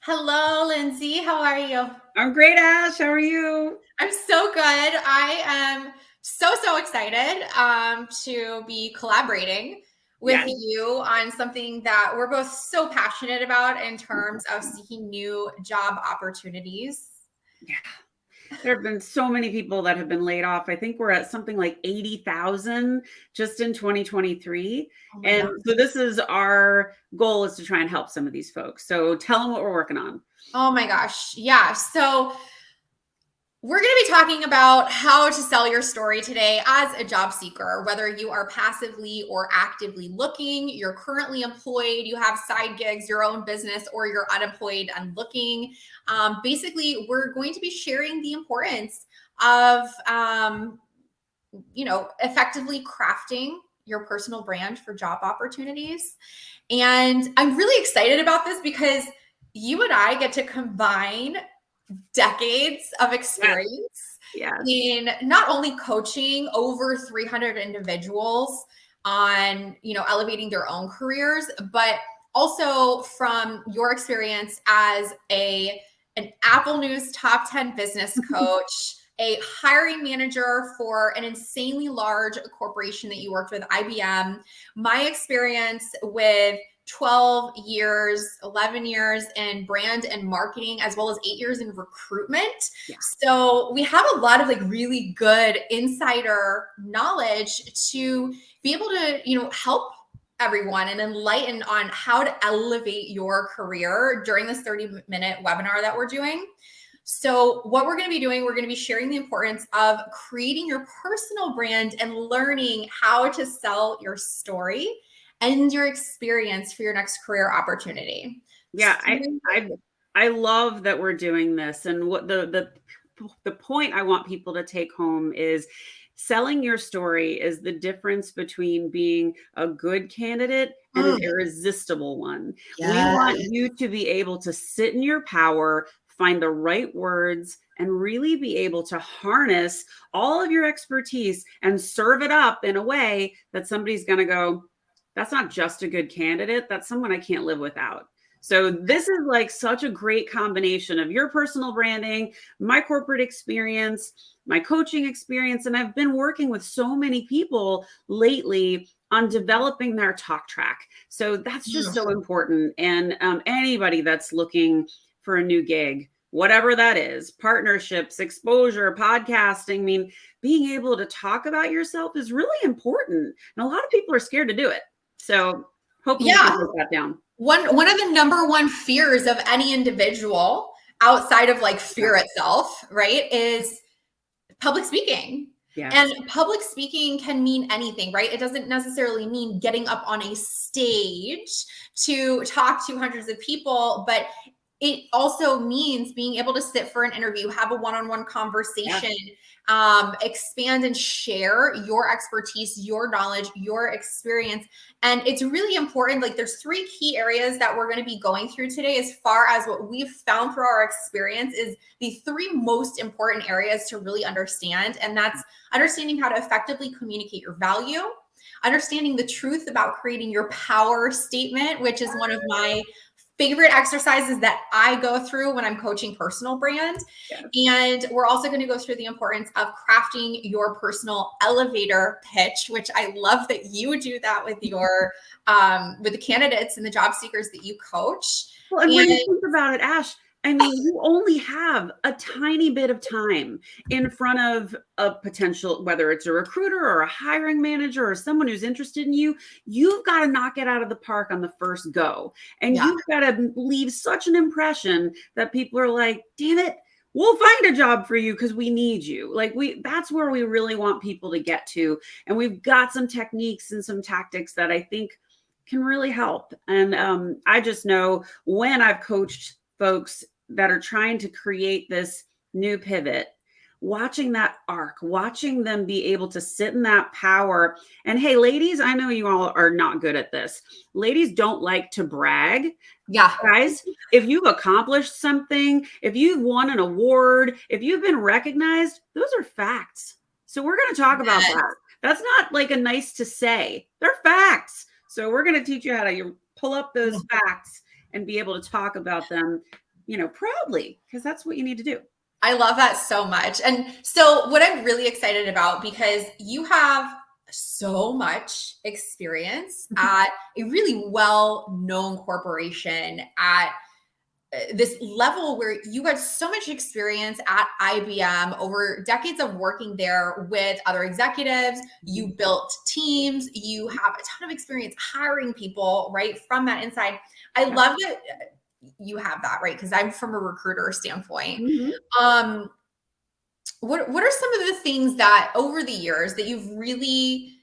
Hello, Lyndsay. How are you? I'm great, Ash. How are you? I'm so good. I am so excited to be collaborating with Yes. you on something that we're both so passionate about in terms of seeking new job opportunities. Yeah. There have been so many people that have been laid off. I think we're at something like 80,000 just in 2023. Oh my And God. so this is our goal is to try and help some of these folks. So tell them what we're working on. Oh my gosh. Yeah. So we're going to be talking about how to sell your story today as a job seeker, whether you are passively or actively looking, you're currently employed, you have side gigs, your own business, or you're unemployed and looking. Basically, we're going to be sharing the importance of, effectively crafting your personal brand for job opportunities. And I'm really excited about this because you and I get to combine decades of Yes. experience Yes. in not only coaching over 300 individuals on, elevating their own careers, but also from your experience as an Apple News top 10 business coach, a hiring manager for an insanely large corporation that you worked with, IBM, my experience with 12 years, 11 years in brand and marketing, as well as 8 years in recruitment. Yeah. So we have a lot of really good insider knowledge to be able to, help everyone and enlighten on how to elevate your career during this 30-minute webinar that we're doing. So what we're going to be doing, we're going to be sharing the importance of creating your personal brand and learning how to sell your story and your experience for your next career opportunity. Yeah, I love that we're doing this. And what the point I want people to take home is selling your story is the difference between being a good candidate and an irresistible one. We want Yes. you to be able to sit in your power, find the right words, and really be able to harness all of your expertise and serve it up in a way that somebody's going to go, that's not just a good candidate, that's someone I can't live without. So this is like such a great combination of your personal branding, my corporate experience, my coaching experience. And I've been working with so many people lately on developing their talk track. So that's just so important. And anybody that's looking for a new gig, whatever that is, partnerships, exposure, podcasting, I mean, being able to talk about yourself is really important. And a lot of people are scared to do it. So hoping we can break that down. One of the number one fears of any individual outside of fear itself, right, is public speaking. Yes. And public speaking can mean anything, right? It doesn't necessarily mean getting up on a stage to talk to hundreds of people, but it also means being able to sit for an interview, have a one-on-one conversation, expand and share your expertise, your knowledge, your experience. And it's really important. There's three key areas that we're going to be going through today as far as what we've found through our experience is the three most important areas to really understand. And that's understanding how to effectively communicate your value, understanding the truth about creating your power statement, which is one of my favorite exercises that I go through when I'm coaching personal brand. Yes. And we're also going to go through the importance of crafting your personal elevator pitch, which I love that you do that with your with the candidates and the job seekers that you coach. Well, and when you think about it, Ash, I mean, you only have a tiny bit of time in front of a potential, whether it's a recruiter or a hiring manager or someone who's interested in you, you've got to knock it out of the park on the first go. And you've got to leave such an impression that people are like, damn it, we'll find a job for you because we need you. That's where we really want people to get to. And we've got some techniques and some tactics that I think can really help. And I just know when I've coached folks that are trying to create this new pivot, watching that arc, watching them be able to sit in that power. And hey, ladies, I know you all are not good at this. Ladies don't like to brag. Yeah. Guys, if you've accomplished something, if you've won an award, if you've been recognized, those are facts. So we're going to talk about that. That's not like a nice to say. They're facts. So we're going to teach you how to pull up those facts and be able to talk about them proudly, because that's what you need to do. I love that so much. And so what I'm really excited about, because you have so much experience at a really well-known corporation, at this level where you had so much experience at IBM over decades of working there with other executives. You built teams. You have a ton of experience hiring people, right, from that inside. I love that you have that, right? Because I'm from a recruiter standpoint. What are some of the things that over the years that you've really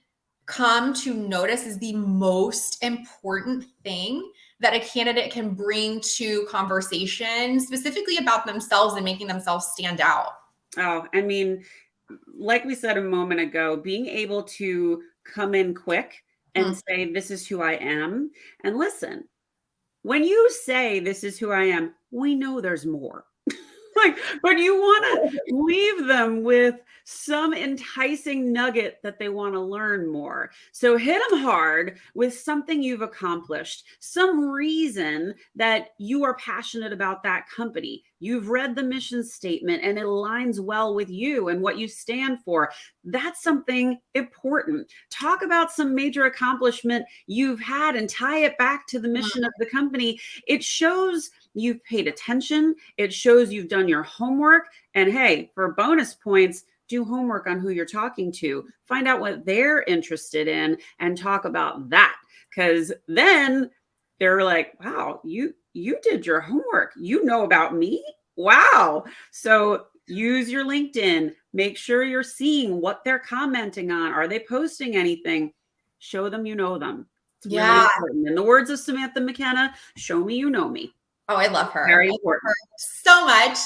come to notice is the most important thing that a candidate can bring to conversation, specifically about themselves and making themselves stand out? Oh, I mean, like we said a moment ago, being able to come in quick and say, this is who I am. And listen, when you say this is who I am, we know there's more. But you want to leave them with some enticing nugget that they want to learn more. So hit them hard with something you've accomplished, some reason that you are passionate about that company. You've read the mission statement and it aligns well with you and what you stand for. That's something important. Talk about some major accomplishment you've had and tie it back to the mission of the company. It shows you've paid attention. It shows you've done your homework. And hey, for bonus points, do homework on who you're talking to. Find out what they're interested in and talk about that. Because then they're like, wow, you did your homework. You know about me? Wow. So use your LinkedIn. Make sure you're seeing what they're commenting on. Are they posting anything? Show them you know them. It's really important. In the words of Samantha McKenna, show me you know me. Oh, I love her. Very important. I love her so much.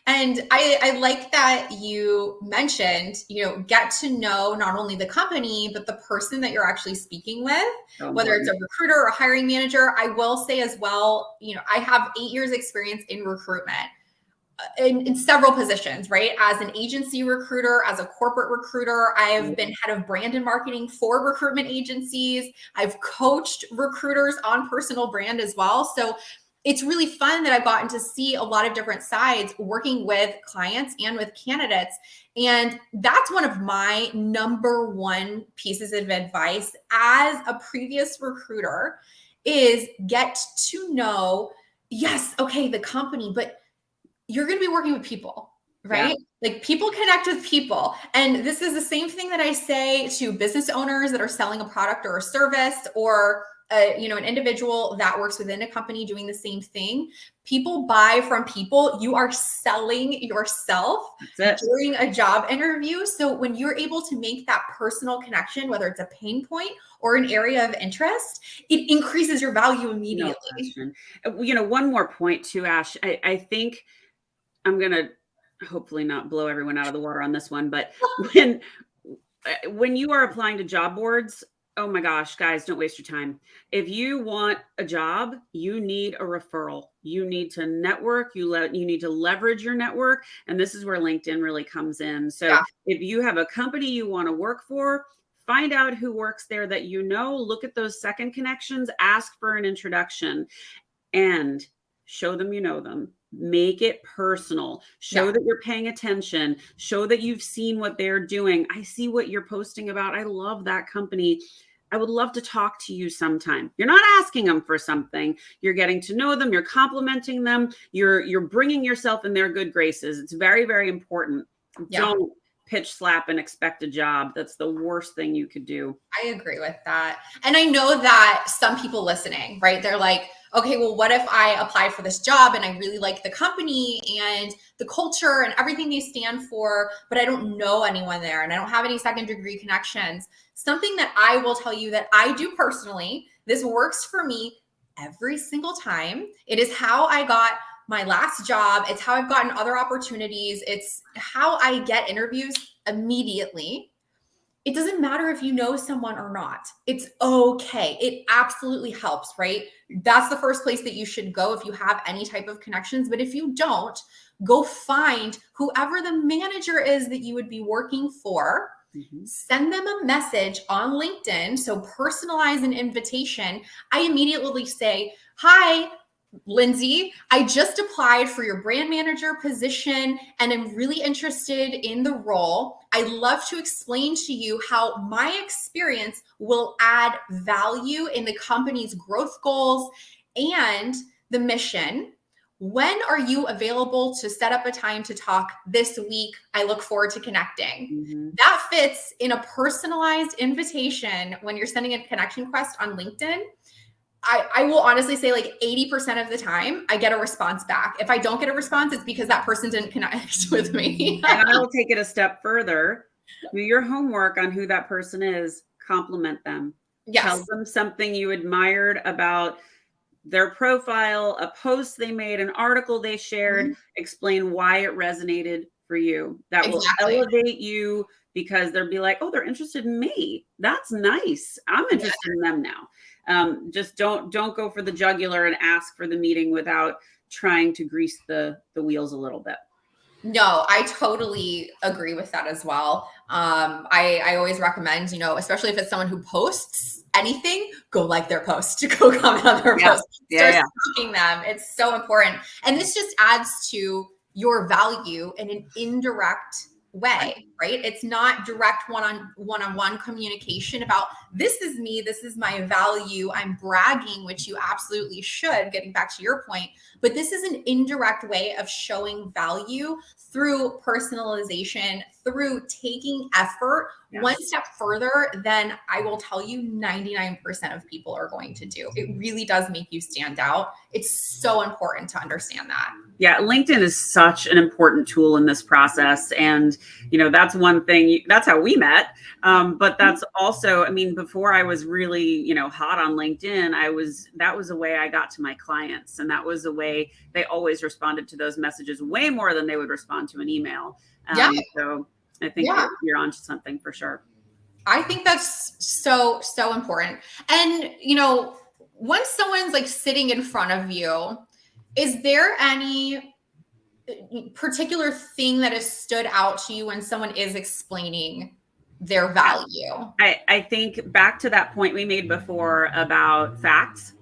And I like that you mentioned, get to know not only the company, but the person that you're actually speaking with, whether it's a recruiter or a hiring manager. I will say as well, I have 8 years experience in recruitment in several positions, right? As an agency recruiter, as a corporate recruiter, I've been head of brand and marketing for recruitment agencies. I've coached recruiters on personal brand as well. So it's really fun that I've gotten to see a lot of different sides working with clients and with candidates. And that's one of my number one pieces of advice as a previous recruiter is get to know, yes, okay, the company, but you're going to be working with people, right? Like people connect with people. And this is the same thing that I say to business owners that are selling a product or a service, or an individual that works within a company doing the same thing. People buy from people. You are selling yourself during a job interview. So when you're able to make that personal connection, whether it's a pain point or an area of interest, it increases your value immediately. One more point too, Ash. I think I'm going to hopefully not blow everyone out of the water on this one, but when you are applying to job boards, oh my gosh, guys, don't waste your time. If you want a job, you need a referral. You need to network. You need to leverage your network. And this is where LinkedIn really comes in. So if you have a company you want to work for, find out who works there that look at those second connections, ask for an introduction, and show them you know them. Make it personal. Show that you're paying attention. Show that you've seen what they're doing. I see what you're posting about. I love that company. I would love to talk to you sometime. You're not asking them for something. You're getting to know them. You're complimenting them. You're bringing yourself in their good graces. It's very, very important. Don't pitch slap and expect a job. That's the worst thing you could do. I agree with that. And I know that some people listening, right? They're like, okay, well, what if I apply for this job and I really like the company and the culture and everything they stand for, but I don't know anyone there and I don't have any second degree connections? Something that I will tell you that I do personally, this works for me every single time. It is how I got my last job. It's how I've gotten other opportunities. It's how I get interviews immediately. It doesn't matter if you know someone or not. It's okay. It absolutely helps, right? That's the first place that you should go if you have any type of connections. But if you don't, go find whoever the manager is that you would be working for. Send them a message on LinkedIn. So personalize an invitation. I immediately say, hi, Lyndsay, I just applied for your brand manager position and I'm really interested in the role. I'd love to explain to you how my experience will add value in the company's growth goals and the mission. When are you available to set up a time to talk this week? I look forward to connecting. Mm-hmm. That fits in a personalized invitation when you're sending a connection request on LinkedIn. I will honestly say like 80% of the time I get a response back. If I don't get a response, it's because that person didn't connect with me. And I will take it a step further. Do your homework on who that person is. Compliment them. Yes. Tell them something you admired about their profile, a post they made, an article they shared. Mm-hmm. Explain why it resonated for you. That will elevate you because they'll be like, oh, they're interested in me. That's nice. I'm interested in them now. Just don't go for the jugular and ask for the meeting without trying to grease the wheels a little bit. No, I totally agree with that as well. I always recommend, especially if it's someone who posts anything, go like their post, go comment on their post, start stalking them. It's so important. And this just adds to your value in an indirect way, right? It's not direct one-on-one communication about this is me, this is my value, I'm bragging, which you absolutely should, getting back to your point, but this is an indirect way of showing value through personalization, through taking effort one step further than I will tell you 99% of people are going to do. It really does make you stand out. It's so important to understand that. Yeah, LinkedIn is such an important tool in this process. And, that's one thing, that's how we met. But that's also, before I was really, hot on LinkedIn, that was a way I got to my clients. And that was a way they always responded to those messages way more than they would respond to an email. So I think you're onto something for sure. I think that's so, so important. And, once someone's like sitting in front of you, is there any particular thing that has stood out to you when someone is explaining their value? I think back to that point we made before about facts.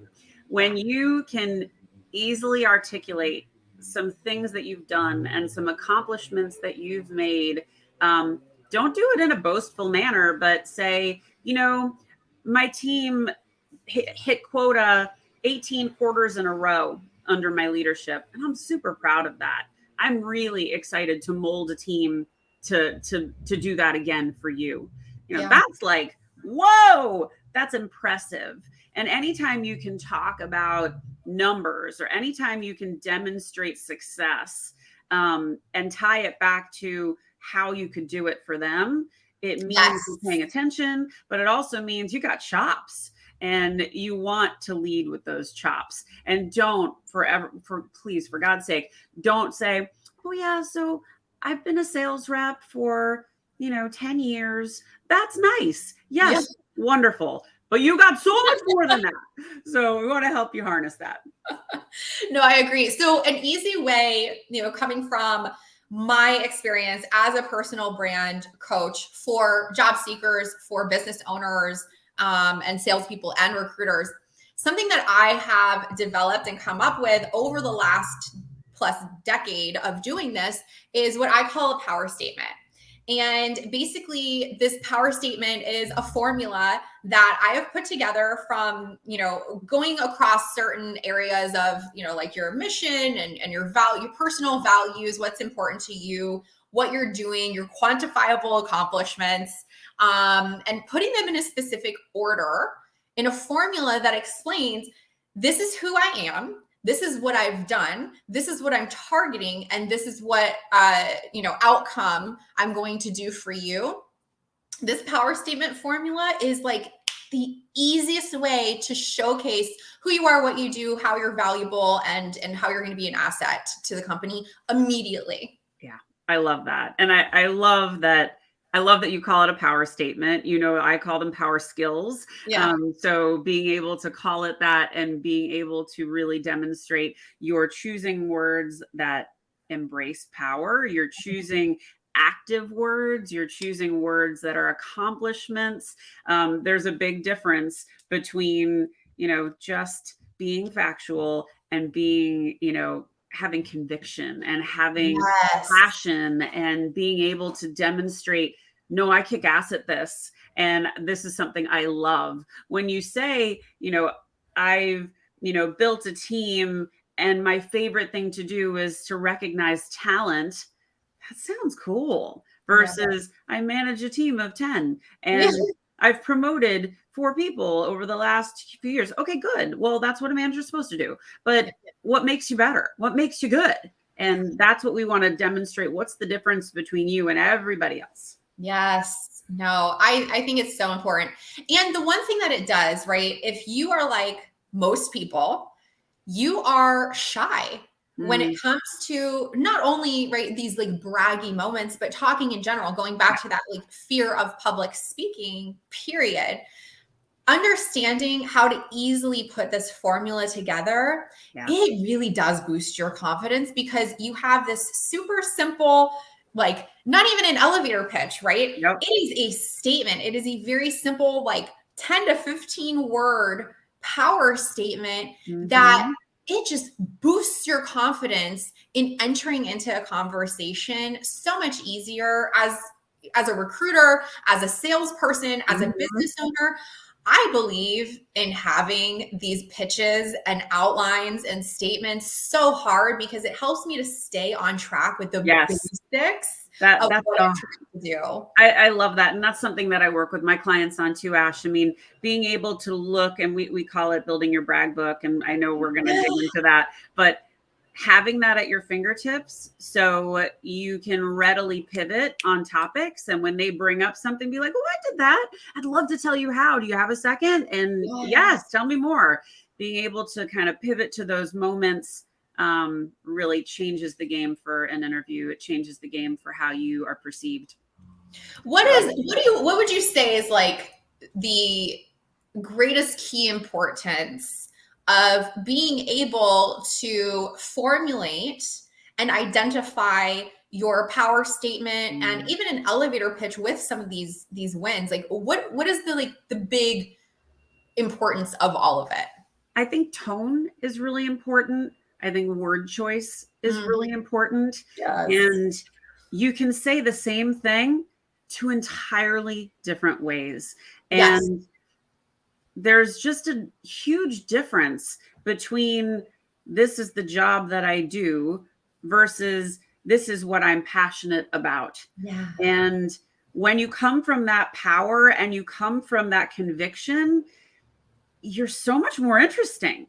When you can easily articulate some things that you've done and some accomplishments that you've made, don't do it in a boastful manner, but say, my team hit quota 18 quarters in a row under my leadership. And I'm super proud of that. I'm really excited to mold a team to do that again for you. That's like, whoa, that's impressive. And anytime you can talk about numbers or anytime you can demonstrate success and tie it back to how you could do it for them, it means you're paying attention, but it also means you got chops. And you want to lead with those chops. And don't please, for God's sake, don't say, oh yeah, so I've been a sales rep for, 10 years. That's nice. Yes, wonderful. But you got so much more than that. So we want to help you harness that. No, I agree. So an easy way, coming from my experience as a personal brand coach for job seekers, for business owners, and salespeople and recruiters, something that I have developed and come up with over the last plus decade of doing this is what I call a power statement. And basically, this power statement is a formula that I have put together from, going across certain areas of, like your mission and your value, personal values, what's important to you, what you're doing, your quantifiable accomplishments, and putting them in a specific order in a formula that explains this is who I am, this is what I've done, this is what I'm targeting, and this is what outcome I'm going to do for you. This power statement formula is like the easiest way to showcase who you are, what you do, how you're valuable, and how you're going to be an asset to the company immediately. Yeah, I love that. And I love that. I love that you call it a power statement. I call them power skills. Yeah. So being able to call it that and being able to really demonstrate you're choosing words that embrace power. You're choosing active words. You're choosing words that are accomplishments. There's a big difference between, just being factual and being, having conviction and having Yes. passion and being able to demonstrate, no, I kick ass at this. And this is something I love. When you say, I've, built a team and my favorite thing to do is to recognize talent, that sounds cool. Versus I manage a team of 10 and I've promoted 4 people over the last few years. Okay, good. Well, that's what a manager's supposed to do. But what makes you better? What makes you good? And that's what we want to demonstrate. What's the difference between you and everybody else? Yes. No, I think it's so important. And the one thing that it does, right? If you are like most people, you are shy when it comes to not only, right, these like braggy moments, but talking in general, going back to that like fear of public speaking, period. Understanding how to easily put this formula together, it really does boost your confidence because you have this super simple, like not even an elevator pitch, right? Yep. It is a statement. It is a very simple, like 10 to 15 word power statement that it just boosts your confidence in entering into a conversation so much easier as a recruiter, as a salesperson, as a business owner. I believe in having these pitches and outlines and statements so hard because it helps me to stay on track with the basics of what I'm trying to do. I love that. And that's something that I work with my clients on too, Ash. I mean, being able to look, and we call it building your brag book. And I know we're going to dig into that, but having that at your fingertips so you can readily pivot on topics. And when they bring up something, be like, oh, I did that. I'd love to tell you how. Do you have a second? And yes, tell me more. Being able to kind of pivot to those moments really changes the game for an interview. It changes the game for how you are perceived. What would you say is like the greatest key importance of being able to formulate and identify your power statement and even an elevator pitch with some of these wins? Like what is the big importance of all of it? I think tone is really important. I think word choice is really important. And you can say the same thing 2 entirely different ways. And there's just a huge difference between this is the job that I do versus this is what I'm passionate about. And when you come from that power and you come from that conviction, you're so much more interesting.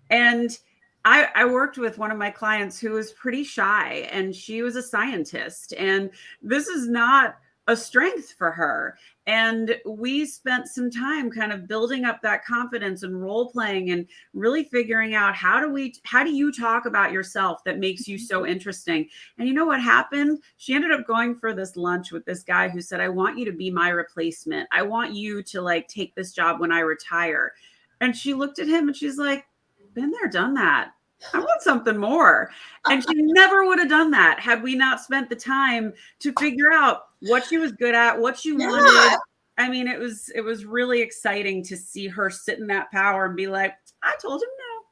And I worked with one of my clients who was pretty shy, and she was a scientist, and this is not a strength for her. And we spent some time kind of building up that confidence and role playing and really figuring out how do you talk about yourself that makes you so interesting. And you know what happened? She ended up going for this lunch with this guy who said, I want you to be my replacement. I want you to like take this job when I retire. And she looked at him and she's like, been there, done that. I want something more. And she never would have done that had we not spent the time to figure out what she was good at, what she wanted. I mean, it was really exciting to see her sit in that power and be like, I told him no.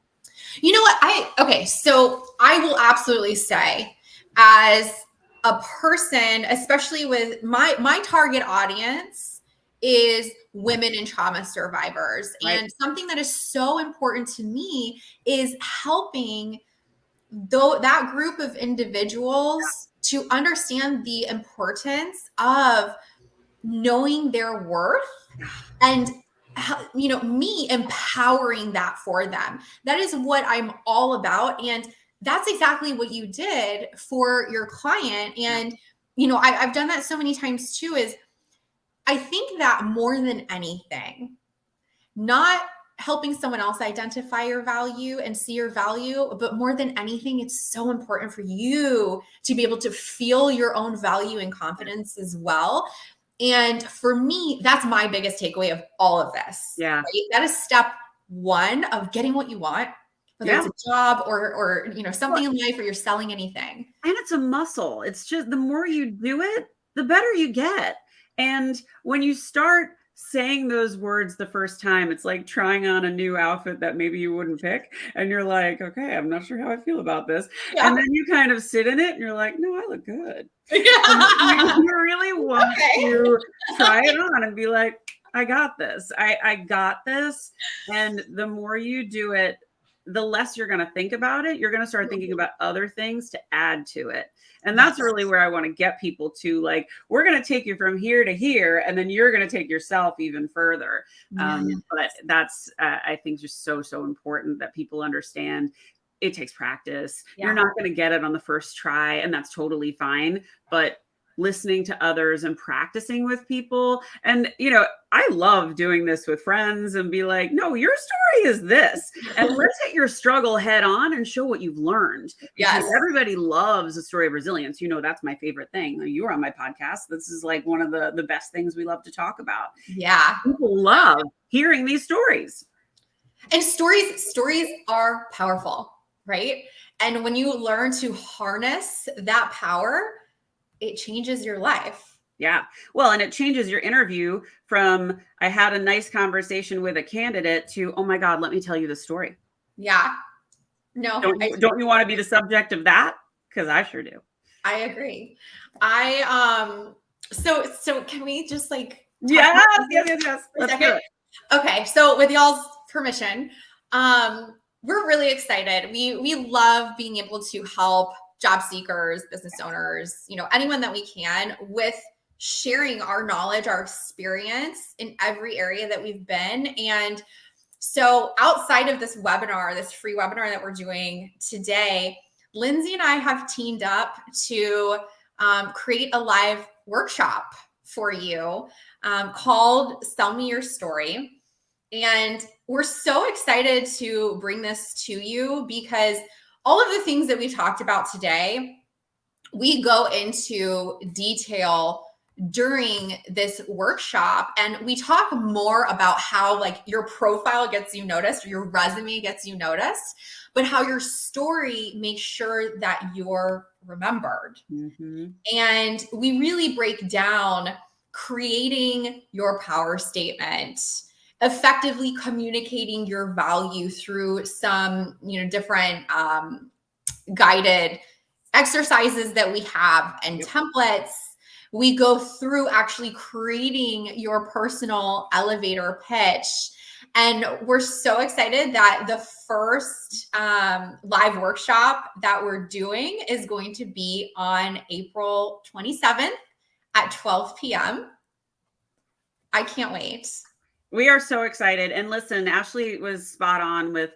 You know what? So I will absolutely say, as a person, especially with my target audience is women and trauma survivors. And something that is so important to me is helping that group of individuals to understand the importance of knowing their worth and me empowering that for them. That is what I'm all about. And that's exactly what you did for your client. And, I've done that so many times too, is I think that more than anything, not helping someone else identify your value and see your value, but more than anything, it's so important for you to be able to feel your own value and confidence as well. And for me, that's my biggest takeaway of all of this. Right? That is step 1 of getting what you want, whether it's a job or something in life, or you're selling anything. And it's a muscle. It's just the more you do it, the better you get. And when you start saying those words the first time, it's like trying on a new outfit that maybe you wouldn't pick. And you're like, okay, I'm not sure how I feel about this. Yeah. And then you kind of sit in it and you're like, no, I look good. And Yeah. you really want Okay. to try it on and be like, I got this. I got this. And the more you do it, the less you're going to think about it. You're going to start thinking about other things to add to it. And that's Yes. really where I want to get people to, like, we're going to take you from here to here, and then you're going to take yourself even further. Yeah. But that's, I think, just so, so important that people understand it takes practice. Yeah. You're not going to get it on the first try, and that's totally fine. But listening to others and practicing with people. And, I love doing this with friends and be like, no, your story is this. And let's hit your struggle head on and show what you've learned. Yes. Because everybody loves a story of resilience. That's my favorite thing. You were on my podcast. This is like one of the best things we love to talk about. Yeah. People love hearing these stories. And stories are powerful, right? And when you learn to harness that power, it changes your life. Yeah. Well, and it changes your interview from, I had a nice conversation with a candidate, to, oh my God, let me tell you the story. Yeah. No. Don't you want to be the subject of that? Because I sure do. I agree. So can we just like yes. Let's do it. Okay. So with y'all's permission, we're really excited. We love being able to help job seekers, business owners, anyone that we can, with sharing our knowledge, our experience in every area that we've been. And so outside of this webinar, this free webinar that we're doing today, Lyndsay and I have teamed up to create a live workshop for you called Sell Me Your Story. And we're so excited to bring this to you because all of the things that we talked about today, we go into detail during this workshop, and we talk more about how, like, your profile gets you noticed, or your resume gets you noticed, but how your story makes sure that you're remembered. Mm-hmm. And we really break down creating your power statement, effectively communicating your value through some, different guided exercises that we have and templates. We go through actually creating your personal elevator pitch. And we're so excited that the first live workshop that we're doing is going to be on April 27th at 12 p.m. I can't wait. We are so excited. And listen, Ashley was spot on with,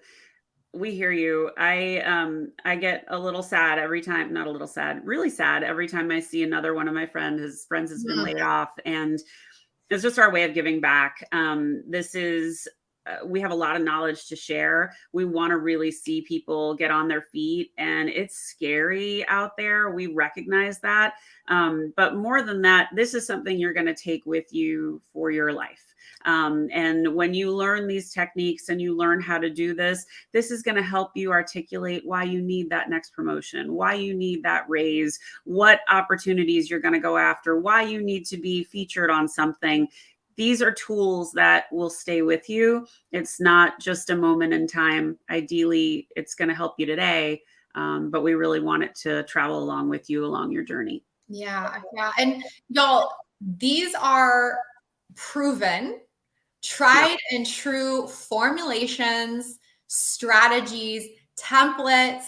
we hear you. I get a little sad every time, not a little sad, really sad every time I see another one of my friends has been laid off. And it's just our way of giving back. This is, we have a lot of knowledge to share. We want to really see people get on their feet, and it's scary out there. We recognize that. But more than that, this is something you're going to take with you for your life. And when you learn these techniques and you learn how to do this, this is going to help you articulate why you need that next promotion, why you need that raise, what opportunities you're going to go after, why you need to be featured on something. These are tools that will stay with you. It's not just a moment in time. Ideally, it's going to help you today, but we really want it to travel along with you along your journey. Yeah. And y'all, these are proven, tried and true formulations, strategies, templates,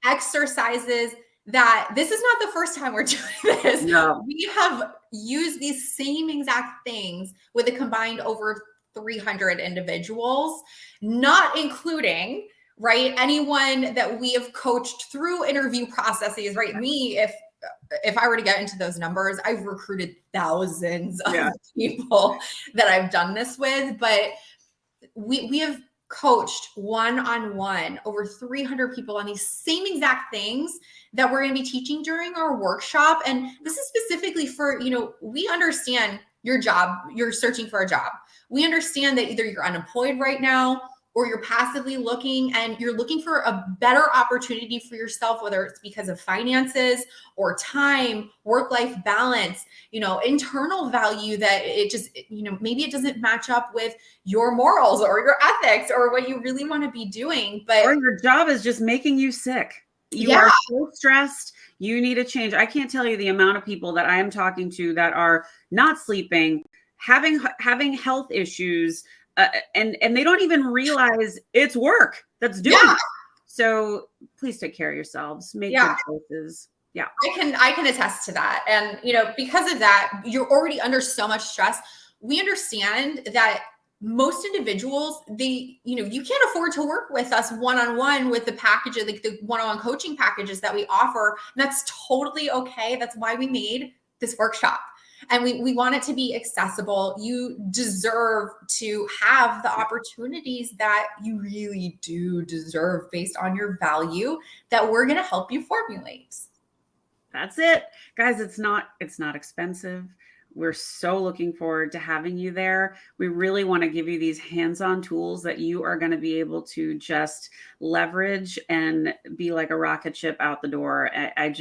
exercises, that this is not the first time we're doing this. No. We have used these same exact things with a combined over 300 individuals, not including, right, anyone that we have coached through interview processes, right? Me, if I were to get into those numbers, I've recruited thousands of people that I've done this with, but we have coached one-on-one over 300 people on these same exact things that we're going to be teaching during our workshop. And this is specifically for, we understand your job, you're searching for a job. We understand that either you're unemployed right now, or you're passively looking and you're looking for a better opportunity for yourself, whether it's because of finances or time, work-life balance, internal value that it just, maybe it doesn't match up with your morals or your ethics or what you really want to be doing. But or your job is just making you sick. You are so stressed. You need a change. I can't tell you the amount of people that I am talking to that are not sleeping, having health issues, and they don't even realize it's work that's doing it. So please take care of yourselves. Make good choices. Yeah. I can attest to that. And, because of that, you're already under so much stress. We understand that most individuals, you can't afford to work with us one-on-one with the packages, like the one-on-one coaching packages that we offer. And that's totally okay. That's why we made this workshop. And we want it to be accessible. You deserve to have the opportunities that you really do deserve based on your value that we're going to help you formulate. That's it. Guys, it's not expensive. We're so looking forward to having you there. We really want to give you these hands-on tools that you are going to be able to just leverage and be like a rocket ship out the door. I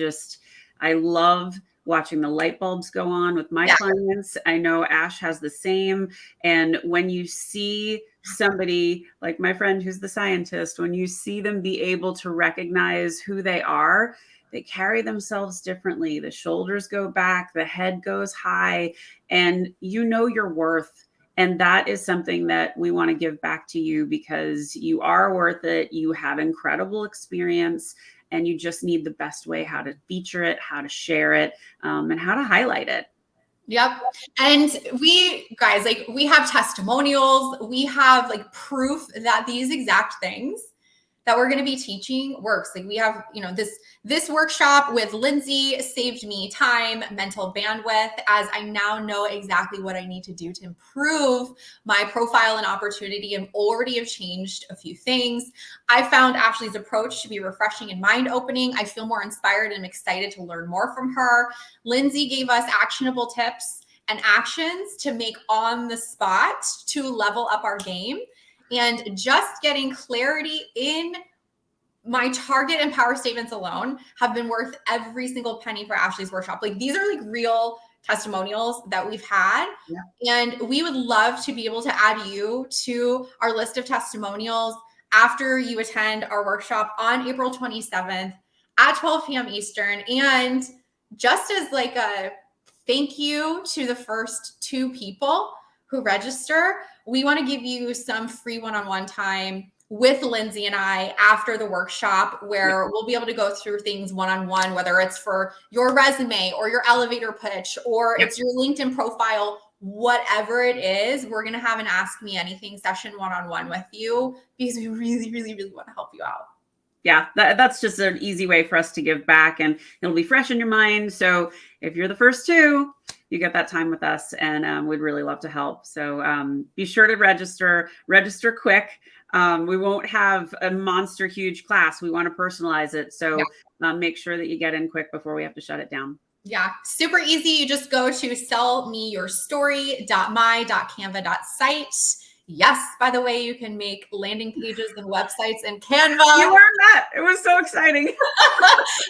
love watching the light bulbs go on with my clients. I know Ash has the same. And when you see somebody like my friend who's the scientist, when you see them be able to recognize who they are, they carry themselves differently. The shoulders go back, the head goes high, and you know your worth. And that is something that we want to give back to you because you are worth it. You have incredible experience, and you just need the best way how to feature it, how to share it, and how to highlight it. Yep. And we have testimonials. We have proof that these exact things that we're going to be teaching works. Like we have, this workshop with Lyndsay saved me time, mental bandwidth, as I now know exactly what I need to do to improve my profile and opportunity, and already have changed a few things. I found Ashley's approach to be refreshing and mind-opening. I feel more inspired and excited to learn more from her. Lyndsay gave us actionable tips and actions to make on the spot to level up our game. And just getting clarity in my target and power statements alone have been worth every single penny for Ashley's workshop. These are real testimonials that we've had. Yeah. And we would love to be able to add you to our list of testimonials after you attend our workshop on April 27th at 12 p.m. Eastern. And just as a thank you to the first 2 people who register, we want to give you some free one-on-one time with Lyndsay and I after the workshop, where we'll be able to go through things one-on-one, whether it's for your resume or your elevator pitch, or it's your LinkedIn profile, whatever it is. We're going to have an Ask Me Anything session one-on-one with you because we really, really, really want to help you out. Yeah, that's just an easy way for us to give back, and it'll be fresh in your mind. So if you're the first 2, you get that time with us, and we'd really love to help. So be sure to register quick. We won't have a monster huge class. We want to personalize it. So make sure that you get in quick before we have to shut it down. Yeah, super easy. You just go to sellmeyourstory.my.canva.site. Yes, by the way, you can make landing pages and websites in Canva. You learned that. It was so exciting.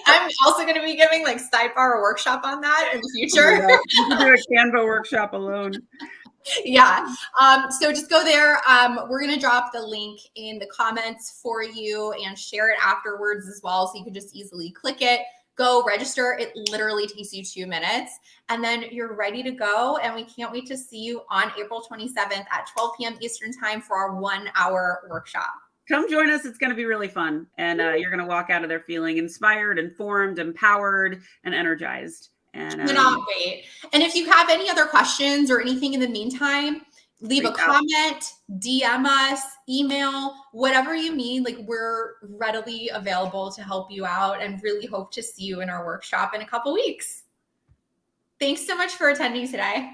I'm also going to be giving sidebar a workshop on that in the future. You can do a Canva workshop alone. Yeah. So just go there. We're going to drop the link in the comments for you and share it afterwards as well. So you can just easily click it, go register. It literally takes you 2 minutes, and then you're ready to go. And we can't wait to see you on April 27th at 12 p.m. Eastern time for our 1-hour workshop. Come join us. It's going to be really fun. And you're going to walk out of there feeling inspired, informed, empowered, and energized. And cannot wait. And if you have any other questions or anything in the meantime, leave a comment, DM us, email, whatever you need. We're readily available to help you out, and really hope to see you in our workshop in a couple weeks. Thanks so much for attending today.